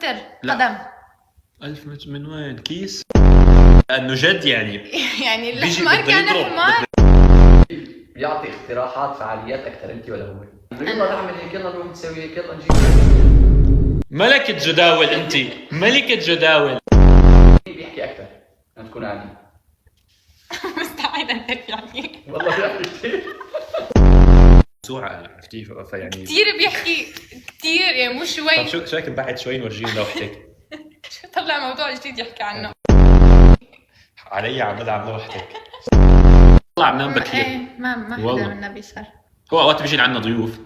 متر لا. قدم. 1000 متر من وين؟ كيس؟ لأنه جد يعني يعني بيجي الحمار بده كان يضرب. حمار. بيعطي اقتراحات فعاليات اكثر انت ولا هو؟ يلا نعمل هيك، يلا نروح نسوي هيك، يلا نجيب. ملكة جداول انت، ملكة جداول. مين بيحكي اكثر؟ لما تكون عادي. مستحيل انت يعني. والله بيحكي كثير. موسوعة عرفتي فيعني كثير بيحكي كثير يعني، مو شوي. طب شو رايك نبعد شوي نورجيهم لوحدك؟ شو طلع موضوع جديد يحكي عنه. علي عم بدعم لوحدك. طلع عم نام ايه بكير. ما حدا والله. منا بيسهر. هو اوقات بيجي عندنا ضيوف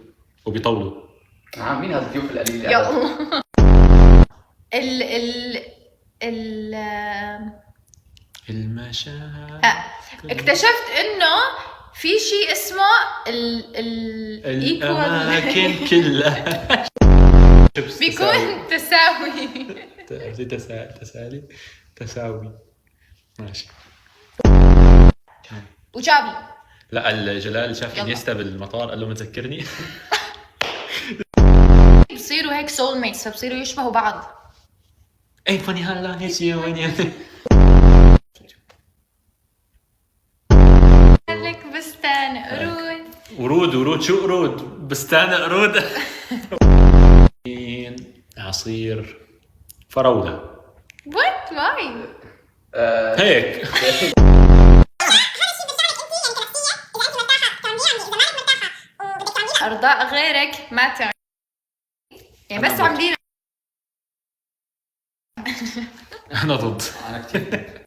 وبيطولوا. مين هالضيوف القليل يا الله. ال المشاعر. اكتشفت انه في شيء اسمه الأماكن كلها بيكون تساوي. تساوي ماشي. وجابي لا الجلال شاف انيستا بالمطار قال له متذكرني. بصيروا هيك سول ميتس، فبصيروا يشبهوا بعض. ايه فاني هلا نسي وين لك بستان ورود شو قرود؟ بستان قرود. عصير فراولة. وات واي هيك ارضاء غيرك ما تعمل يعني، بس عاملين. انا ضد. انا كثير